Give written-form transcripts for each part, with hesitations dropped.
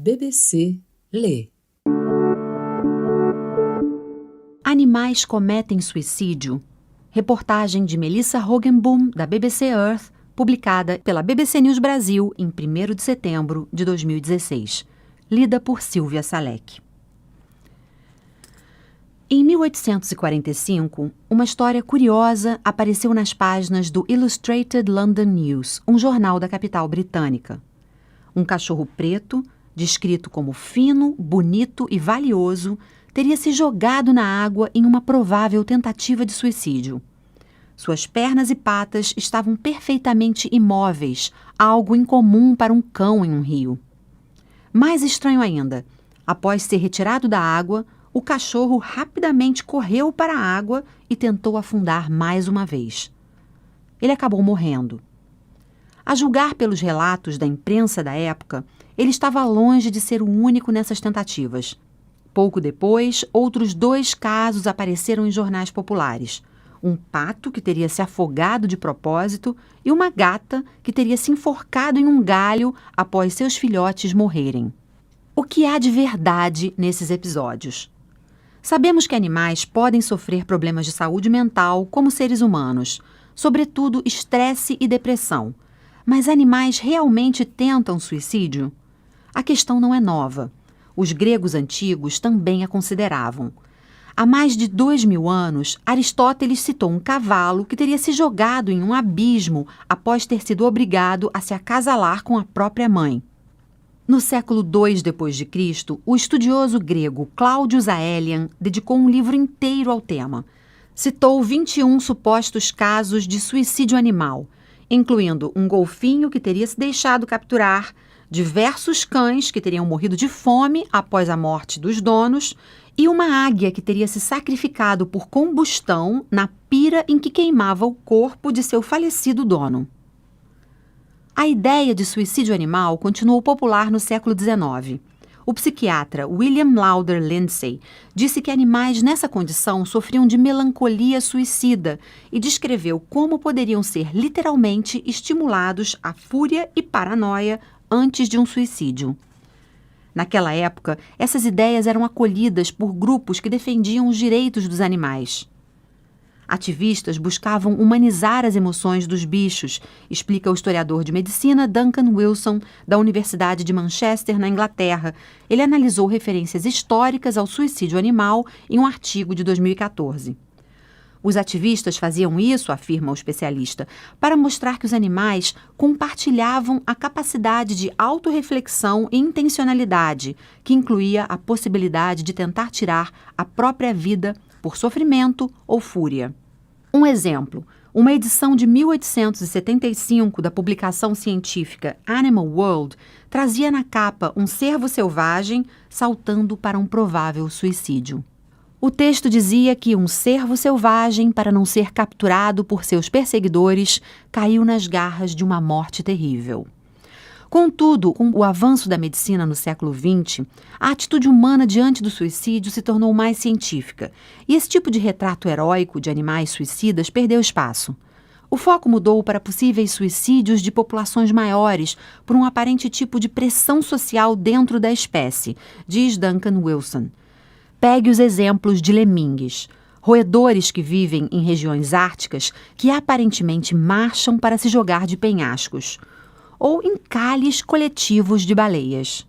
BBC lê. Animais cometem suicídio. Reportagem de Melissa Hogenboom, da BBC Earth, publicada pela BBC News Brasil em 1º de setembro de 2016. Lida por Silvia Salek. Em 1845, uma história curiosa apareceu nas páginas do Illustrated London News, um jornal da capital britânica. Um cachorro preto, descrito como fino, bonito e valioso, teria se jogado na água em uma provável tentativa de suicídio. Suas pernas e patas estavam perfeitamente imóveis, algo incomum para um cão em um rio. Mais estranho ainda, após ser retirado da água, o cachorro rapidamente correu para a água e tentou afundar mais uma vez. Ele acabou morrendo. A julgar pelos relatos da imprensa da época, ele estava longe de ser o único nessas tentativas. Pouco depois, outros 2 casos apareceram em jornais populares. Um pato que teria se afogado de propósito e uma gata que teria se enforcado em um galho após seus filhotes morrerem. O que há de verdade nesses episódios? Sabemos que animais podem sofrer problemas de saúde mental como seres humanos, sobretudo estresse e depressão. Mas animais realmente tentam suicídio? A questão não é nova. Os gregos antigos também a consideravam. Há mais de 2000 anos, Aristóteles citou um cavalo que teria se jogado em um abismo após ter sido obrigado a se acasalar com a própria mãe. No século II d.C., o estudioso grego Claudius Aelian dedicou um livro inteiro ao tema. Citou 21 supostos casos de suicídio animal, incluindo um golfinho que teria se deixado capturar, diversos cães que teriam morrido de fome após a morte dos donos e uma águia que teria se sacrificado por combustão na pira em que queimava o corpo de seu falecido dono. A ideia de suicídio animal continuou popular no século XIX. O psiquiatra William Lauder Lindsay disse que animais nessa condição sofriam de melancolia suicida e descreveu como poderiam ser literalmente estimulados à fúria e paranoia antes de um suicídio. Naquela época, essas ideias eram acolhidas por grupos que defendiam os direitos dos animais. Ativistas buscavam humanizar as emoções dos bichos, explica o historiador de medicina Duncan Wilson, da Universidade de Manchester, na Inglaterra. Ele analisou referências históricas ao suicídio animal em um artigo de 2014. Os ativistas faziam isso, afirma o especialista, para mostrar que os animais compartilhavam a capacidade de autorreflexão e intencionalidade, que incluía a possibilidade de tentar tirar a própria vida por sofrimento ou fúria. Um exemplo, uma edição de 1875 da publicação científica Animal World trazia na capa um cervo selvagem saltando para um provável suicídio. O texto dizia que um cervo selvagem, para não ser capturado por seus perseguidores, caiu nas garras de uma morte terrível. Contudo, com o avanço da medicina no século XX, a atitude humana diante do suicídio se tornou mais científica, e esse tipo de retrato heróico de animais suicidas perdeu espaço. O foco mudou para possíveis suicídios de populações maiores por um aparente tipo de pressão social dentro da espécie, diz Duncan Wilson. Pegue os exemplos de lemingues, roedores que vivem em regiões árticas que aparentemente marcham para se jogar de penhascos, ou encalhes coletivos de baleias.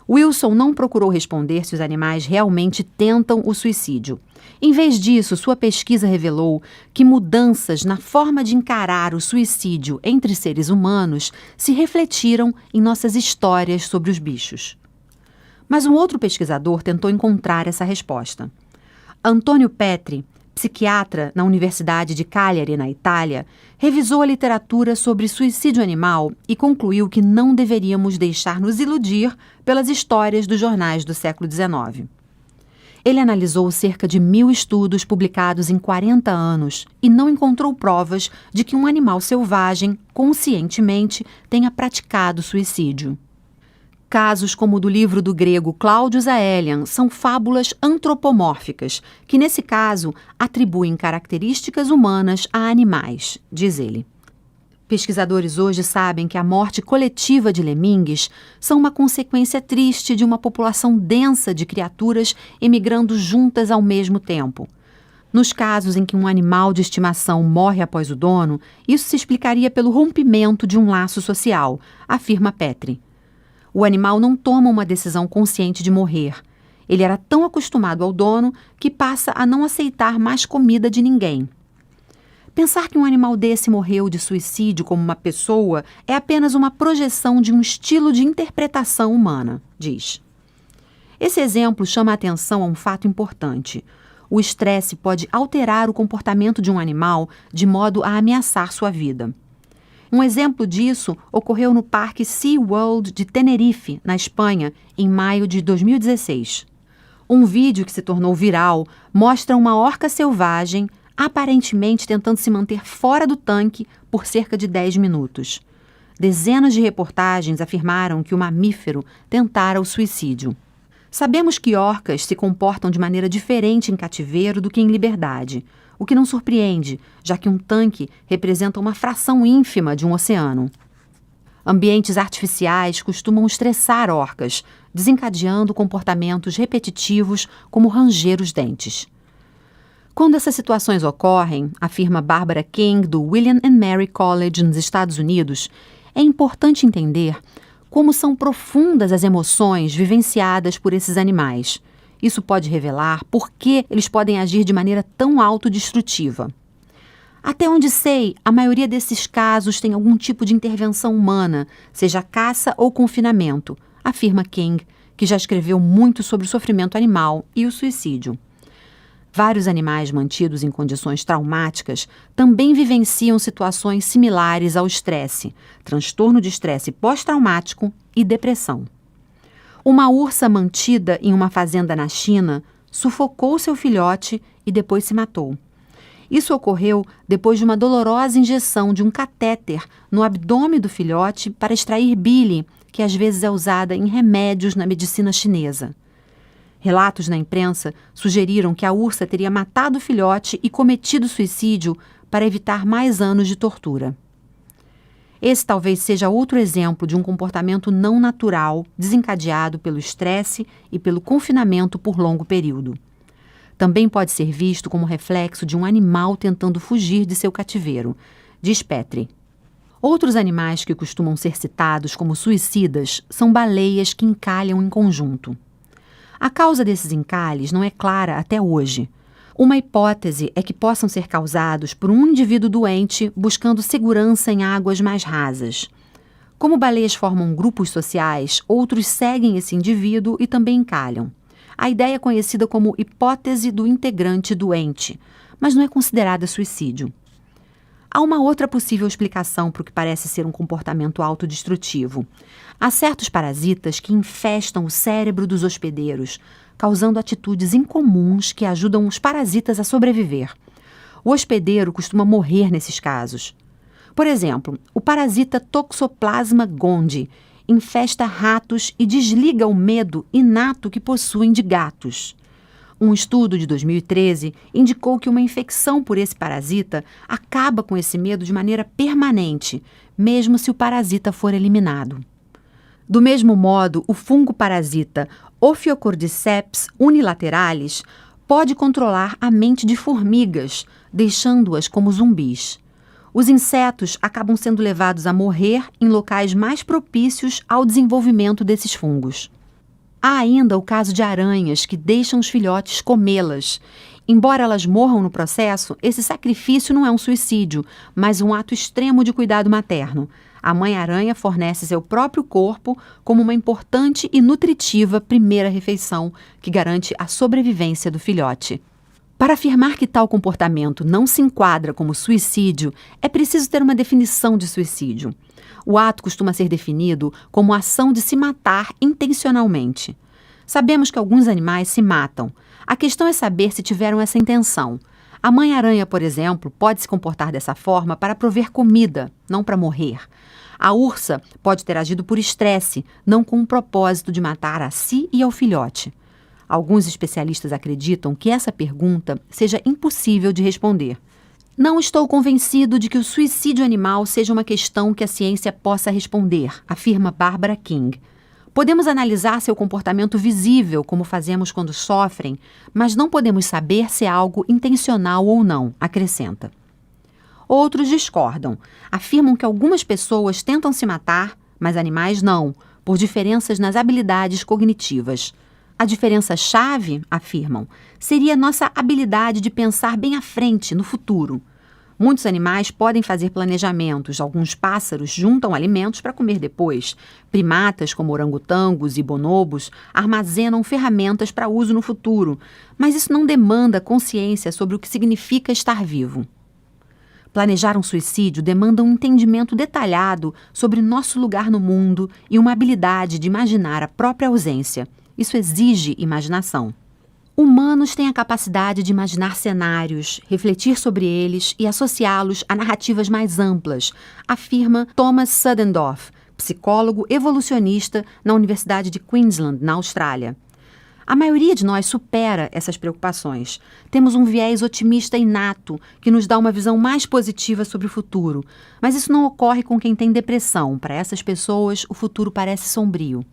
Wilson não procurou responder se os animais realmente tentam o suicídio. Em vez disso, sua pesquisa revelou que mudanças na forma de encarar o suicídio entre seres humanos se refletiram em nossas histórias sobre os bichos. Mas um outro pesquisador tentou encontrar essa resposta. Antonio Petri, psiquiatra na Universidade de Cagliari, na Itália, revisou a literatura sobre suicídio animal e concluiu que não deveríamos deixar nos iludir pelas histórias dos jornais do século XIX. Ele analisou cerca de 1000 estudos publicados em 40 anos e não encontrou provas de que um animal selvagem, conscientemente, tenha praticado suicídio. Casos como o do livro do grego Claudius Aelian são fábulas antropomórficas, que nesse caso atribuem características humanas a animais, diz ele. Pesquisadores hoje sabem que a morte coletiva de lemingues são uma consequência triste de uma população densa de criaturas emigrando juntas ao mesmo tempo. Nos casos em que um animal de estimação morre após o dono, isso se explicaria pelo rompimento de um laço social, afirma Petrie. O animal não toma uma decisão consciente de morrer. Ele era tão acostumado ao dono que passa a não aceitar mais comida de ninguém. Pensar que um animal desse morreu de suicídio como uma pessoa é apenas uma projeção de um estilo de interpretação humana, diz. Esse exemplo chama a atenção a um fato importante. O estresse pode alterar o comportamento de um animal de modo a ameaçar sua vida. Um exemplo disso ocorreu no Parque SeaWorld de Tenerife, na Espanha, em maio de 2016. Um vídeo que se tornou viral mostra uma orca selvagem aparentemente tentando se manter fora do tanque por cerca de 10 minutos. Dezenas de reportagens afirmaram que o mamífero tentara o suicídio. Sabemos que orcas se comportam de maneira diferente em cativeiro do que em liberdade, o que não surpreende, já que um tanque representa uma fração ínfima de um oceano. Ambientes artificiais costumam estressar orcas, desencadeando comportamentos repetitivos como ranger os dentes. Quando essas situações ocorrem, afirma Barbara King, do William and Mary College nos Estados Unidos, é importante entender como são profundas as emoções vivenciadas por esses animais. Isso pode revelar por que eles podem agir de maneira tão autodestrutiva. Até onde sei, a maioria desses casos tem algum tipo de intervenção humana, seja caça ou confinamento, afirma King, que já escreveu muito sobre o sofrimento animal e o suicídio. Vários animais mantidos em condições traumáticas também vivenciam situações similares ao estresse, transtorno de estresse pós-traumático e depressão. Uma ursa mantida em uma fazenda na China sufocou seu filhote e depois se matou. Isso ocorreu depois de uma dolorosa injeção de um catéter no abdômen do filhote para extrair bile, que às vezes é usada em remédios na medicina chinesa. Relatos na imprensa sugeriram que a ursa teria matado o filhote e cometido suicídio para evitar mais anos de tortura. Esse talvez seja outro exemplo de um comportamento não natural desencadeado pelo estresse e pelo confinamento por longo período. Também pode ser visto como reflexo de um animal tentando fugir de seu cativeiro, diz Petrie. Outros animais que costumam ser citados como suicidas são baleias que encalham em conjunto. A causa desses encalhes não é clara até hoje. Uma hipótese é que possam ser causados por um indivíduo doente buscando segurança em águas mais rasas. Como baleias formam grupos sociais, outros seguem esse indivíduo e também encalham. A ideia é conhecida como hipótese do integrante doente, mas não é considerada suicídio. Há uma outra possível explicação para o que parece ser um comportamento autodestrutivo. Há certos parasitas que infestam o cérebro dos hospedeiros, causando atitudes incomuns que ajudam os parasitas a sobreviver. O hospedeiro costuma morrer nesses casos. Por exemplo, o parasita Toxoplasma gondii infesta ratos e desliga o medo inato que possuem de gatos. Um estudo de 2013 indicou que uma infecção por esse parasita acaba com esse medo de maneira permanente, mesmo se o parasita for eliminado. Do mesmo modo, o fungo parasita Ophiocordyceps unilateralis pode controlar a mente de formigas, deixando-as como zumbis. Os insetos acabam sendo levados a morrer em locais mais propícios ao desenvolvimento desses fungos. Há ainda o caso de aranhas que deixam os filhotes comê-las. Embora elas morram no processo, esse sacrifício não é um suicídio, mas um ato extremo de cuidado materno. A mãe-aranha fornece seu próprio corpo como uma importante e nutritiva primeira refeição que garante a sobrevivência do filhote. Para afirmar que tal comportamento não se enquadra como suicídio, é preciso ter uma definição de suicídio. O ato costuma ser definido como a ação de se matar intencionalmente. Sabemos que alguns animais se matam. A questão é saber se tiveram essa intenção. A mãe-aranha, por exemplo, pode se comportar dessa forma para prover comida, não para morrer. A ursa pode ter agido por estresse, não com o propósito de matar a si e ao filhote. Alguns especialistas acreditam que essa pergunta seja impossível de responder. Não estou convencido de que o suicídio animal seja uma questão que a ciência possa responder, afirma Barbara King. Podemos analisar seu comportamento visível, como fazemos quando sofrem, mas não podemos saber se é algo intencional ou não, acrescenta. Outros discordam. Afirmam que algumas pessoas tentam se matar, mas animais não, por diferenças nas habilidades cognitivas. A diferença-chave, afirmam, seria nossa habilidade de pensar bem à frente, no futuro. Muitos animais podem fazer planejamentos, alguns pássaros juntam alimentos para comer depois. Primatas, como orangotangos e bonobos, armazenam ferramentas para uso no futuro, mas isso não demanda consciência sobre o que significa estar vivo. Planejar um suicídio demanda um entendimento detalhado sobre nosso lugar no mundo e uma habilidade de imaginar a própria ausência. Isso exige imaginação. Humanos têm a capacidade de imaginar cenários, refletir sobre eles e associá-los a narrativas mais amplas, afirma Thomas Suddendorf, psicólogo evolucionista na Universidade de Queensland, na Austrália. A maioria de nós supera essas preocupações. Temos um viés otimista inato que nos dá uma visão mais positiva sobre o futuro, mas isso não ocorre com quem tem depressão. Para essas pessoas, o futuro parece sombrio.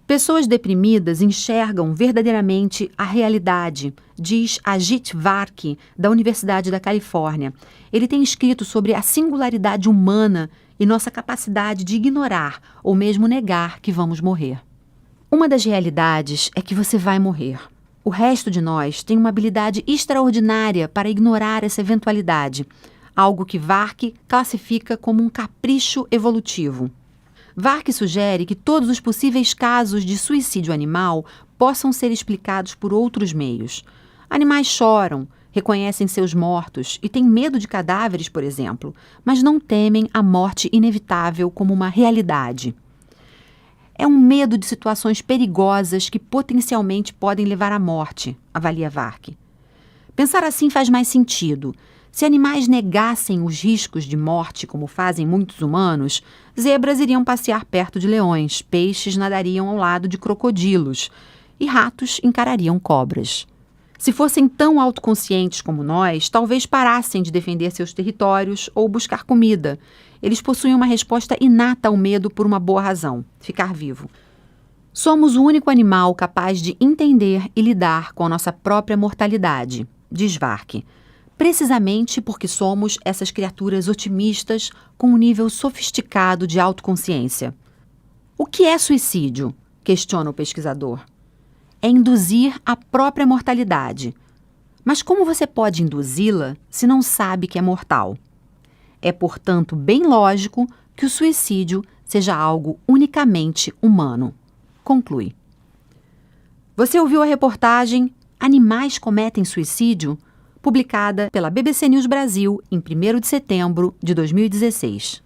Pessoas deprimidas enxergam verdadeiramente a realidade, diz Ajit Varki, da Universidade da Califórnia. Ele tem escrito sobre a singularidade humana e nossa capacidade de ignorar ou mesmo negar que vamos morrer. Uma das realidades é que você vai morrer. O resto de nós tem uma habilidade extraordinária para ignorar essa eventualidade, algo que Varki classifica como um capricho evolutivo. Vark sugere que todos os possíveis casos de suicídio animal possam ser explicados por outros meios. Animais choram, reconhecem seus mortos e têm medo de cadáveres, por exemplo, mas não temem a morte inevitável como uma realidade. É um medo de situações perigosas que potencialmente podem levar à morte, avalia Vark. Pensar assim faz mais sentido. Se animais negassem os riscos de morte, como fazem muitos humanos, zebras iriam passear perto de leões, peixes nadariam ao lado de crocodilos e ratos encarariam cobras. Se fossem tão autoconscientes como nós, talvez parassem de defender seus territórios ou buscar comida. Eles possuem uma resposta inata ao medo por uma boa razão: ficar vivo. Somos o único animal capaz de entender e lidar com a nossa própria mortalidade, diz Vark. Precisamente porque somos essas criaturas otimistas com um nível sofisticado de autoconsciência. O que é suicídio? Questiona o pesquisador. É induzir a própria mortalidade. Mas como você pode induzi-la se não sabe que é mortal? É, portanto, bem lógico que o suicídio seja algo unicamente humano. Conclui. Você ouviu a reportagem Animais cometem suicídio? Publicada pela BBC News Brasil em 1º de setembro de 2016.